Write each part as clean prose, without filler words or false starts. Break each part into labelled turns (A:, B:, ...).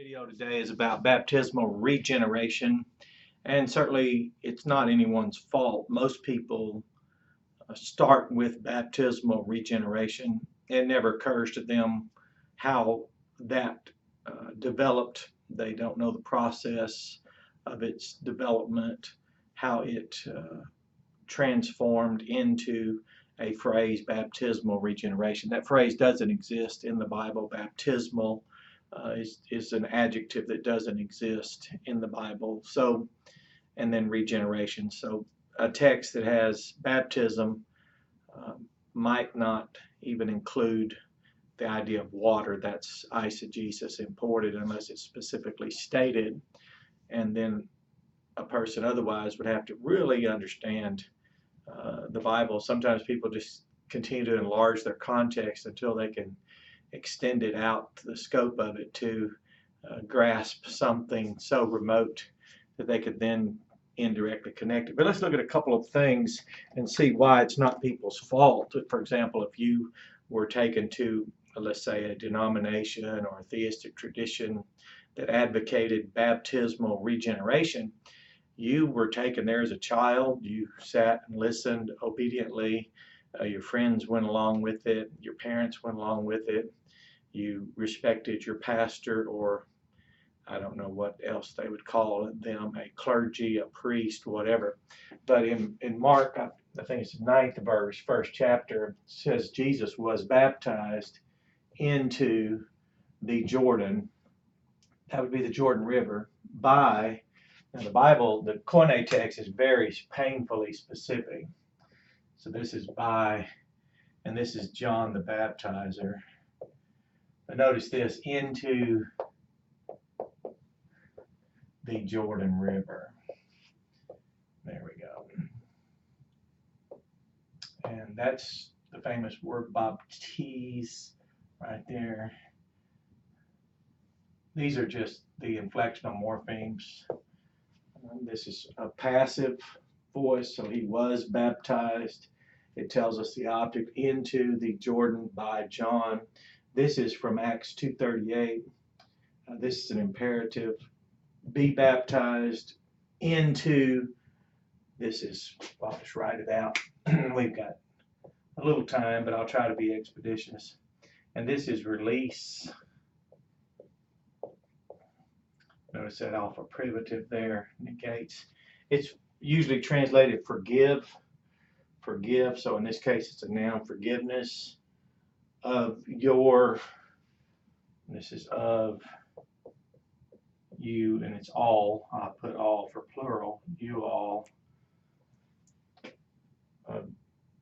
A: Video today is about baptismal regeneration, and certainly it's not anyone's fault. Most people start with baptismal regeneration. It never occurs to them how that developed. They don't know the process of its development, how it transformed into a phrase, baptismal regeneration. That phrase doesn't exist in the Bible. Baptismal is an adjective that doesn't exist in the Bible. So, and then regeneration. So, a text that has baptism uh, might not even include the idea of water. That's eisegesis imported unless it's specifically stated. And then a person otherwise would have to really understand the Bible. Sometimes people just continue to enlarge their context until they can extend it out to the scope of it to grasp something so remote that they could then indirectly connect it. But let's look at a couple of things and see why it's not people's fault. For example, if you were taken to, let's say, a denomination or a theistic tradition that advocated baptismal regeneration, you were taken there as a child, you sat and listened obediently, your friends went along with it, your parents went along with it, you respected your pastor, or I don't know what else they would call them, a clergy, a priest, whatever. But in Mark, I think it's the 9th verse, first chapter, it says Jesus was baptized into the Jordan, that would be the Jordan River, by, now the Bible, the Koine text is very painfully specific. So this is by, and this is John the Baptizer. But notice this, into the Jordan River. There we go. And that's the famous word baptize right there. These are just the inflectional morphemes. This is a passive voice, so he was baptized. It tells us the object, into the Jordan by John. This is from Acts 2:38. This is an imperative. Be baptized into, this is, I'll just write it out. We've got a little time, but I'll try to be expeditious. And this is release. Notice that alpha privative there negates. It's usually translated forgive. Forgive. So in this case, it's a noun, forgiveness of your, this is of you, and it's all. I put all for plural. You all.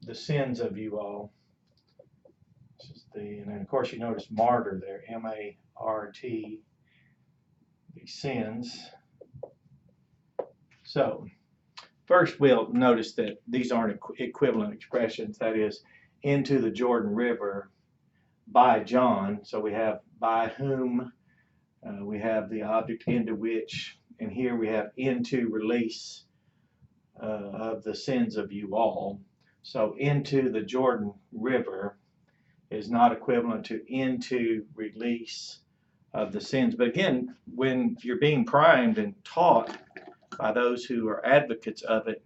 A: The sins of you all. This is the, and then of course you notice martyr there, M-A-R-T. The sins. So first we'll notice that these aren't equivalent expressions. That is, into the Jordan River by John. So we have by whom, we have the object into which, and here we have into release of the sins of you all. So into the Jordan River is not equivalent to into release of the sins. But again, when you're being primed and taught by those who are advocates of it,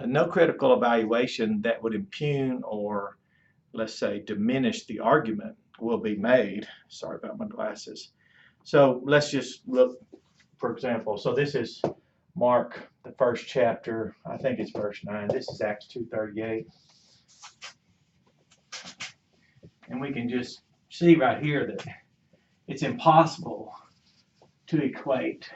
A: no critical evaluation that would impugn or, let's say, diminish the argument will be made. Sorry about my glasses. So let's just look, for example, so this is Mark, the first chapter, I think it's verse 9. This is Acts 2:38. And we can just see right here that it's impossible to equate.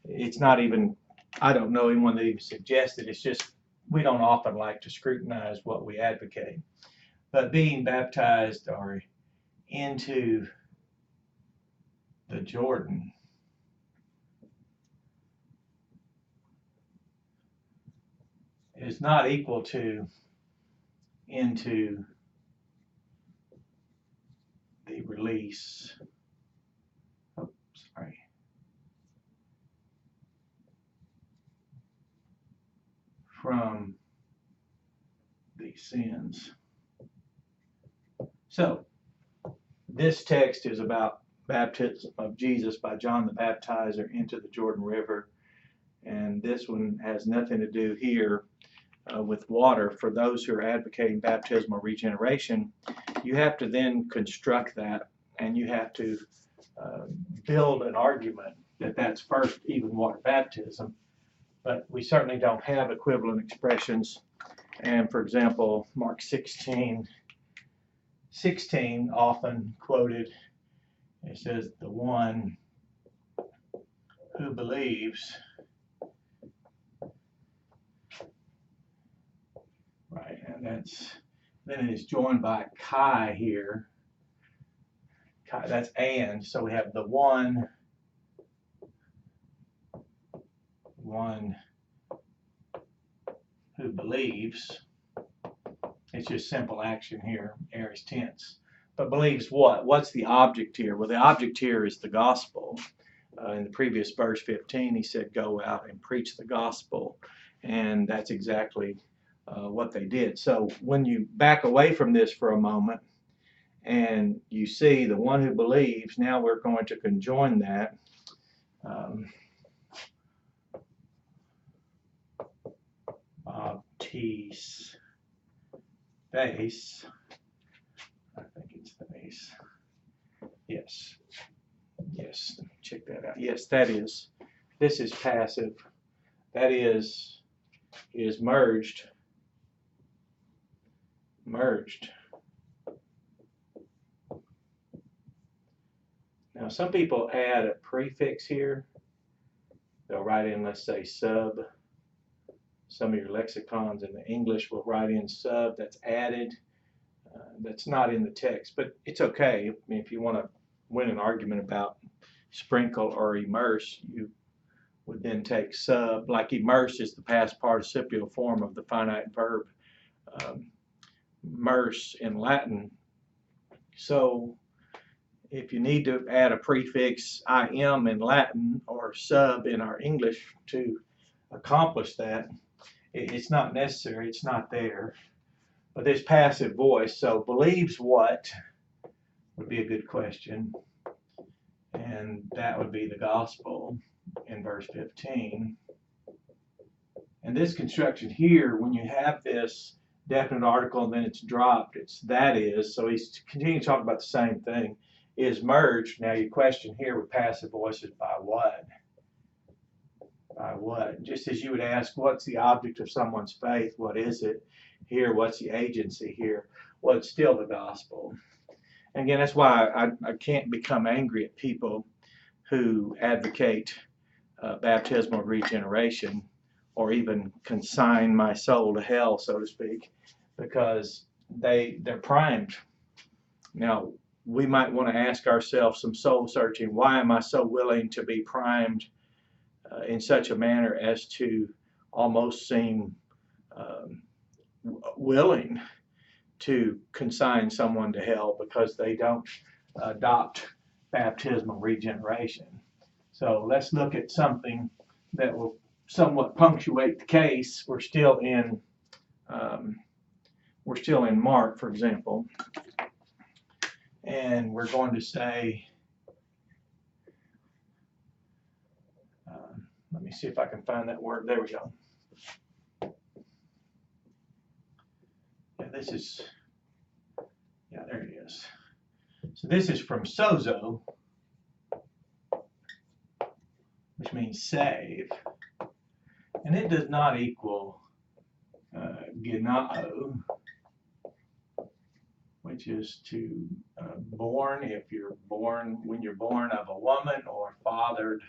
A: It's not even, I don't know anyone that even suggested, it's just we don't often like to scrutinize what we advocate. But being baptized or into the Jordan is not equal to into the release. Oh, sorry. From the sins. So This text is about baptism of Jesus by John the Baptizer into the Jordan River. And this one has nothing to do here with water. For those who are advocating baptismal regeneration, you have to then construct that, and you have to build an argument that that's first even water baptism. But we certainly don't have equivalent expressions. And for example, Mark 16, often quoted, it says, the one who believes, right, and then it is joined by Kai here. Kai, that's and, so we have the one who believes. It's just simple action here, aorist tense. But believes what? What's the object here? Well, the object here is the gospel. In the previous verse 15, he said, go out and preach the gospel. And that's exactly what they did. So when you back away from this for a moment and you see the one who believes, now we're going to conjoin that. Baptis. Base. I think it's the base. Yes. Yes. Check that out. Yes, that is. This is passive. That is merged. Merged. Now, some people add a prefix here. They'll write in, let's say, sub. Some of your lexicons in the English will write in sub. That's added. That's not in the text, but it's okay. I mean, if you want to win an argument about sprinkle or immerse, you would then take sub. Like immerse is the past participial form of the finite verb merse in Latin. So if you need to add a prefix im in Latin or sub in our English to accomplish that, it's not necessary. It's not there. But this passive voice, so believes what would be a good question. And that would be the gospel in verse 15. And this construction here, when you have this definite article and then it's dropped, it's that is. So he's continuing to talk about the same thing. Is merged. Now your question here with passive voice is by what? By what? Just as you would ask, what's the object of someone's faith? What is it? Here, what's the agency here? Well, it's still the gospel. And again, that's why I can't become angry at people who advocate baptismal regeneration or even consign my soul to hell, so to speak, because they're primed. Now, we might want to ask ourselves some soul searching. Why am I so willing to be primed in such a manner as to almost seem willing to consign someone to hell because they don't adopt baptismal regeneration? So let's look at something that will somewhat punctuate the case. We're still in Mark, for example, and we're going to say, let me see if I can find that word. There we go. Yeah, there it is. So this is from sozo, which means save. And it does not equal genao, which is to born, if you're born, when you're born of a woman or fathered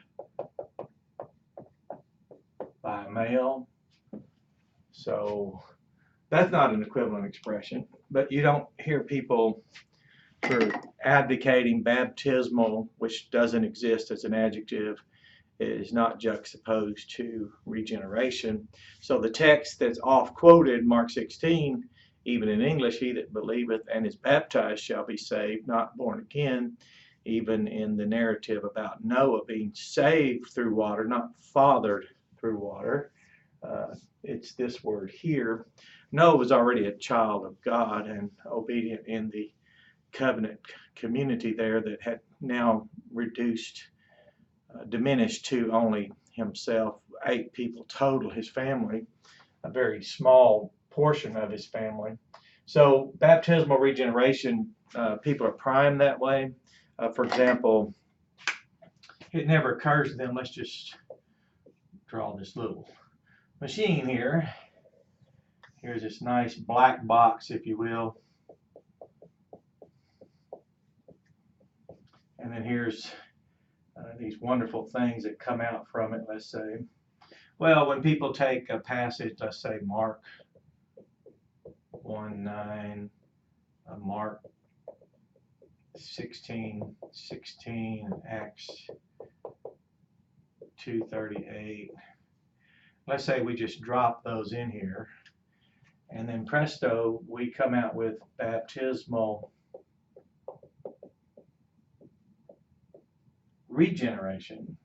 A: by a male. So that's not an equivalent expression, but you don't hear people who are advocating baptismal, which doesn't exist as an adjective, is not juxtaposed to regeneration. So the text that's off quoted, Mark 16, even in English, he that believeth and is baptized shall be saved, not born again. Even in the narrative about Noah being saved through water, not fathered through water, it's this word here. Noah was already a child of God and obedient in the covenant community there that had now diminished to only himself, 8 people total, his family, a very small portion of his family. So baptismal regeneration, people are primed that way. For example, it never occurs to them, let's just draw this little machine here. Here's this nice black box, if you will. And then here's these wonderful things that come out from it, let's say. Well, when people take a passage, let's say Mark 1:9, Mark 16:16, Acts 2:38. Let's say we just drop those in here, and then presto, we come out with baptismal regeneration,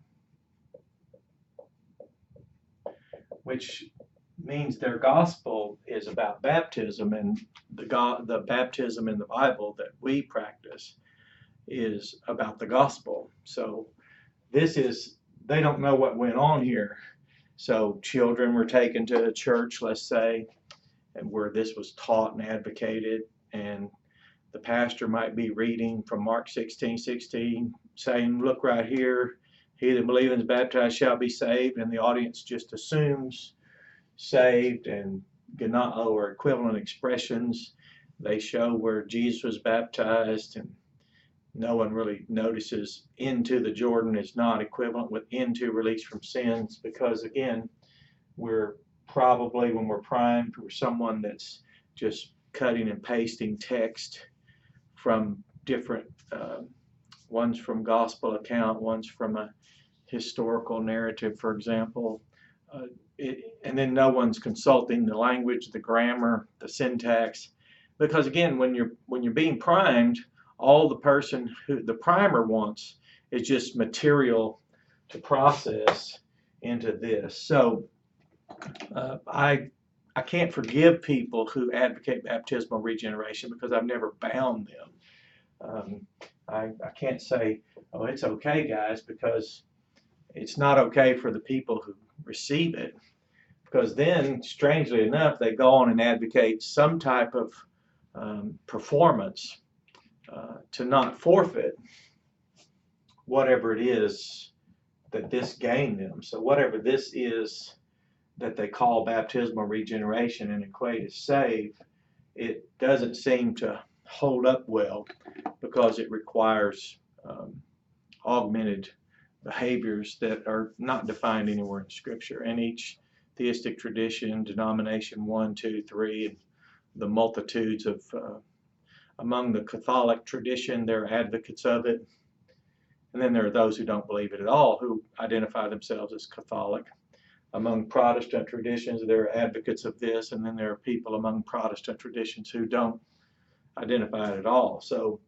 A: which means their gospel is about baptism, and the baptism in the Bible that we practice is about the gospel. So they don't know what went on here. So children were taken to a church, let's say, and where this was taught and advocated, and the pastor might be reading from Mark 16:16, saying, look right here, he that believeth and is baptized shall be saved, and the audience just assumes saved, and genao or equivalent expressions. They show where Jesus was baptized, and no one really notices into the Jordan is not equivalent with into release from sins, because again, we're probably, when we're primed, we're someone that's just cutting and pasting text from different, one's from gospel account, one's from a historical narrative, for example, and then no one's consulting the language, the grammar, the syntax, because again, when you're being primed, all the person who the primer wants is just material to process into this. So I can't forgive people who advocate baptismal regeneration because I've never bound them. I can't say, oh, it's okay, guys, because it's not okay for the people who receive it, because then, strangely enough, they go on and advocate some type of performance to not forfeit whatever it is that this gained them. So whatever this is that they call baptismal regeneration and equate as saved, it doesn't seem to hold up well, because it requires augmented behaviors that are not defined anywhere in Scripture. And each theistic tradition, denomination 1, 2, 3, and the multitudes of among the Catholic tradition, they're advocates of it. And then there are those who don't believe it at all, who identify themselves as Catholic. Among Protestant traditions, there are advocates of this, and then there are people among Protestant traditions who don't identify it at all. So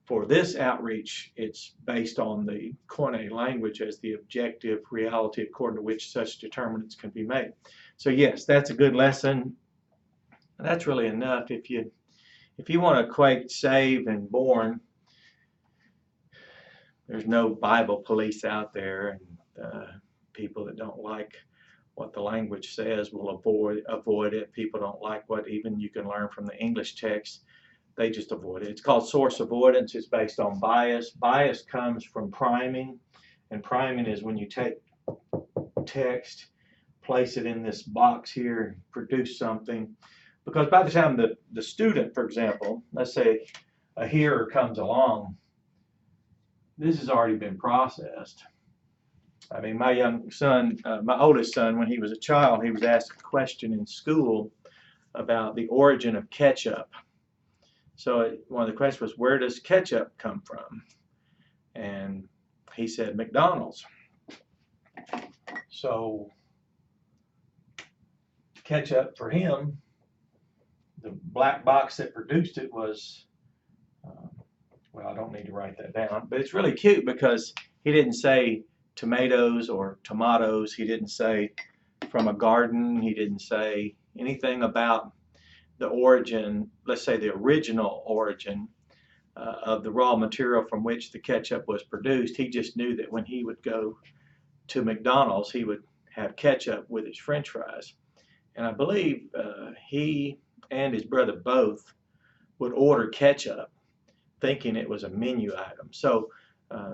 A: for this outreach, it's based on the Koine language as the objective reality according to which such determinants can be made. So yes, that's a good lesson. That's really enough. If you want to equate save and born, there's no Bible police out there, and people that don't like what the language says will avoid it. People don't like what even you can learn from the English text. They just avoid it. It's called source avoidance. It's based on bias. Bias comes from priming, and priming is when you take text, place it in this box here, and produce something. Because by the time the student, for example, let's say a hearer comes along, this has already been processed. I mean, my young son, my oldest son, when he was a child, he was asked a question in school about the origin of ketchup. So one of the questions was, where does ketchup come from? And he said, McDonald's. So ketchup for him, the black box that produced it was, well, I don't need to write that down, but it's really cute because he didn't say tomatoes or tomatoes. He didn't say from a garden. He didn't say anything about the origin, let's say the original origin of the raw material from which the ketchup was produced. He just knew that when he would go to McDonald's, he would have ketchup with his French fries. And I believe he and his brother both would order ketchup thinking it was a menu item. So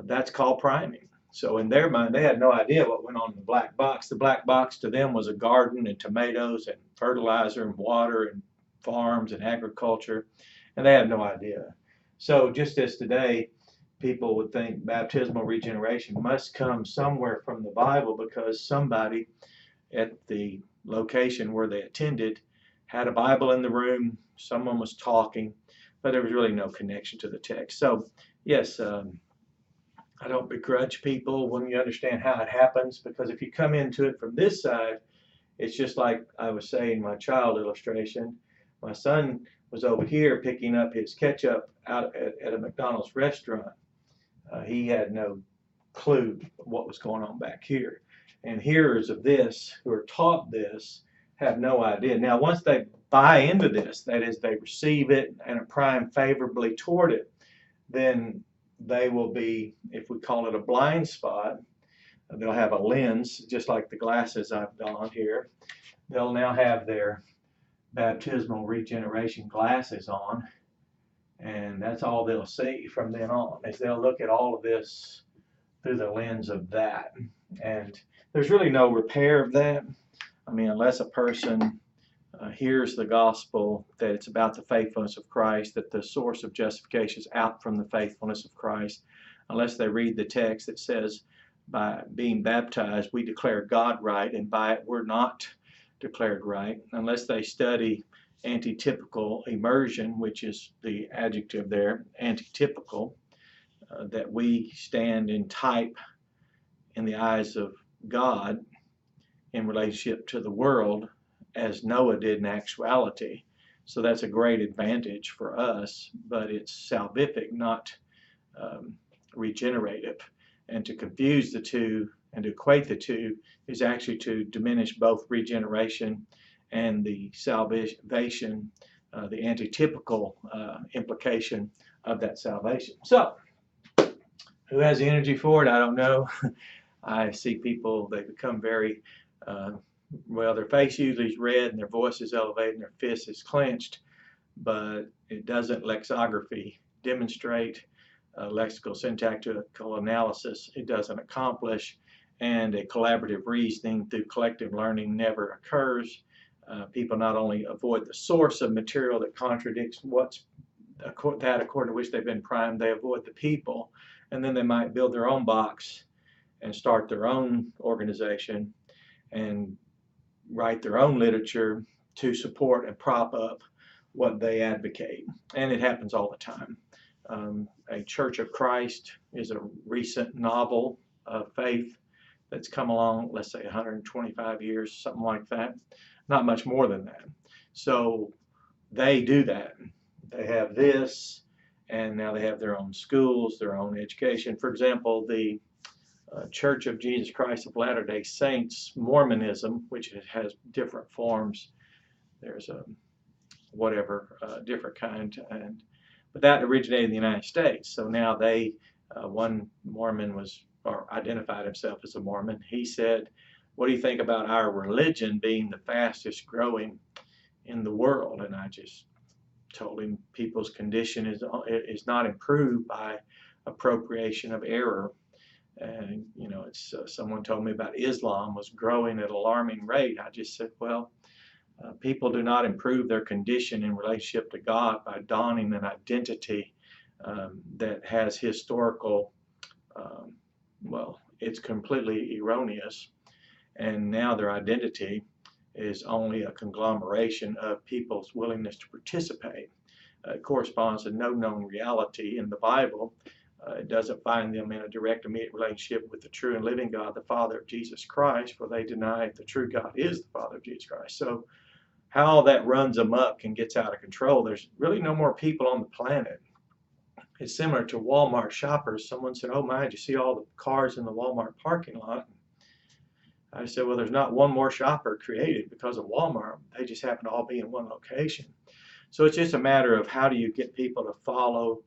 A: that's called priming. So in their mind, they had no idea what went on in the black box. The black box to them was a garden and tomatoes and fertilizer and water and farms and agriculture, and they had no idea. So just as today, people would think baptismal regeneration must come somewhere from the Bible because somebody at the location where they attended had a Bible in the room, someone was talking, but there was really no connection to the text. So yes, I don't begrudge people when you understand how it happens, because if you come into it from this side, it's just like I was saying my child illustration. My son was over here picking up his ketchup out at a McDonald's restaurant. He had no clue what was going on back here. And hearers of this who are taught this have no idea. Now, once they buy into this, that is, they receive it and are primed favorably toward it, then they will be, if we call it a blind spot, they'll have a lens, just like the glasses I've donned here. They'll now have their baptismal regeneration glasses on, and that's all they'll see from then on, is they'll look at all of this through the lens of that. And there's really no repair of that. I mean, unless a person hears the gospel, that it's about the faithfulness of Christ, that the source of justification is out from the faithfulness of Christ, unless they read the text that says, by being baptized, we declare God right, and by it we're not declared right, unless they study antitypical immersion, which is the adjective there, antitypical, that we stand in type in the eyes of God in relationship to the world, as Noah did in actuality. So that's a great advantage for us, but it's salvific, not regenerative. And to confuse the two and to equate the two is actually to diminish both regeneration and the salvation, the antitypical implication of that salvation. So, who has the energy for it? I don't know. I see people, they become very well, their face usually is red and their voice is elevated and their fist is clenched, but it doesn't lexicography demonstrate, lexical syntactical analysis it doesn't accomplish, and a collaborative reasoning through collective learning never occurs. People not only avoid the source of material that contradicts what's that according to which they've been primed, they avoid the people, and then they might build their own box and start their own organization and write their own literature to support and prop up what they advocate. And it happens all the time. A Church of Christ is a recent novel of faith that's come along, let's say 125 years, something like that. Not much more than that. So they do that. They have this, and now they have their own schools, their own education. For example, the Church of Jesus Christ of Latter-day Saints, Mormonism, which has different forms. There's a different kind, but that originated in the United States. So now they, one Mormon identified himself as a Mormon. He said, "What do you think about our religion being the fastest growing in the world?" And I just told him people's condition is not improved by appropriation of error. And it's someone told me about Islam was growing at an alarming rate. I just said, well, people do not improve their condition in relationship to God by donning an identity that has historical, it's completely erroneous. And now their identity is only a conglomeration of people's willingness to participate. It corresponds to no known reality in the Bible. It doesn't find them in a direct, immediate relationship with the true and living God, the Father of Jesus Christ, for they deny the true God is the Father of Jesus Christ. So how all that runs amok and gets out of control, there's really no more people on the planet. It's similar to Walmart shoppers. Someone said, "Oh my, did you see all the cars in the Walmart parking lot?" I said, well, there's not one more shopper created because of Walmart. They just happen to all be in one location. So it's just a matter of how do you get people to follow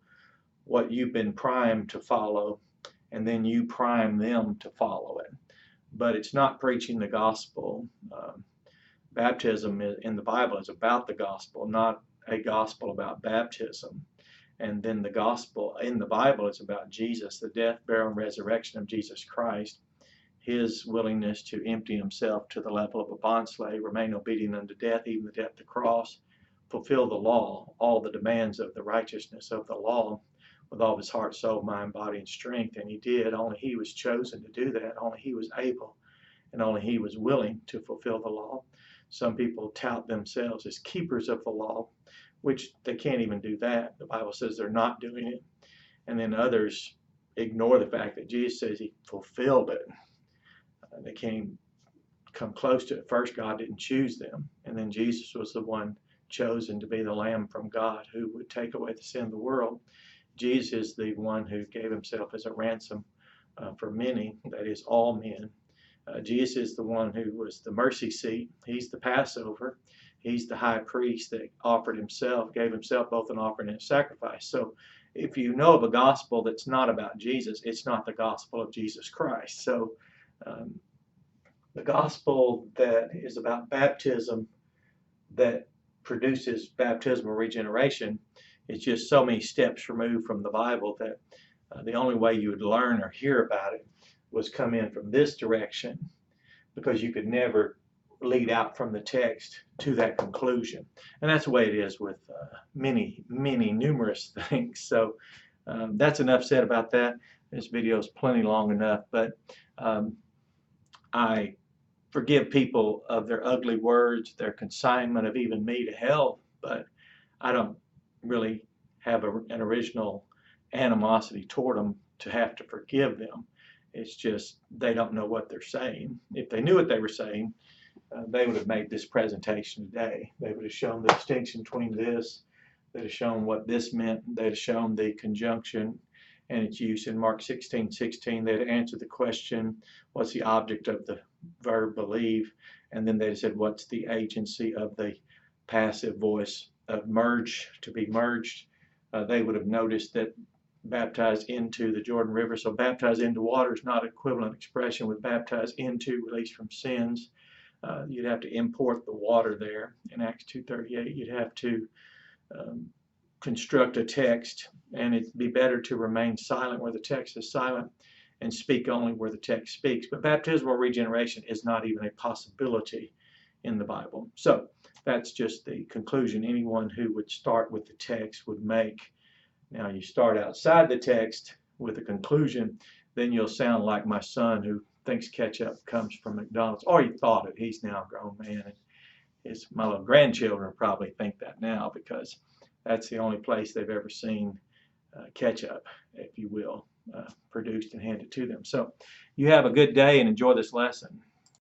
A: what you've been primed to follow, and then you prime them to follow it. But it's not preaching the gospel. Baptism in the Bible is about the gospel, not a gospel about baptism. And then the gospel in the Bible is about Jesus, the death, burial, and resurrection of Jesus Christ, his willingness to empty himself to the level of a bondslave, remain obedient unto death, even the death of the cross, fulfill the law, all the demands of the righteousness of the law with all of his heart, soul, mind, body, and strength. And he did. Only he was chosen to do that. Only he was able, and only he was willing to fulfill the law. Some people tout themselves as keepers of the law, which they can't even do that. The Bible says they're not doing it. And then others ignore the fact that Jesus says he fulfilled it. They can't even come close to it. First, God didn't choose them. And then Jesus was the one chosen to be the Lamb from God who would take away the sin of the world. Jesus is the one who gave himself as a ransom for many, that is, all men. Jesus is the one who was the mercy seat. He's the Passover. He's the high priest that offered himself, gave himself both an offering and a sacrifice. So if you know of a gospel that's not about Jesus, it's not the gospel of Jesus Christ. So the gospel that is about baptism, that produces baptismal regeneration, is just so many steps removed from the Bible that the only way you would learn or hear about it was come in from this direction, because you could never lead out from the text to that conclusion. And that's the way it is with numerous things. So that's enough said about that. This video is plenty long enough, but I forgive people of their ugly words, their consignment of even me to hell, but I don't really have an original animosity toward them to have to forgive them. It's just they don't know what they're saying. If they knew what they were saying, they would have made this presentation today. They would have shown the distinction between this. They'd have shown what this meant. They'd have shown the conjunction and its use in Mark 16:16. They'd have answered the question, what's the object of the verb believe? And then they'd have said, what's the agency of the passive voice of merge, to be merged? They would have noticed that baptized into the Jordan River. So baptized into water is not equivalent expression with baptized into, released from sins. You'd have to import the water there in Acts 2:38. You'd have to construct a text, and it'd be better to remain silent where the text is silent and speak only where the text speaks. But baptismal regeneration is not even a possibility in the Bible. So that's just the conclusion anyone who would start with the text would make. Now, you start outside the text with a conclusion, then you'll sound like my son who thinks ketchup comes from McDonald's, or he thought it. He's now a grown man, and my little grandchildren probably think that now, because that's the only place they've ever seen ketchup, if you will, produced and handed to them. So you have a good day and enjoy this lesson.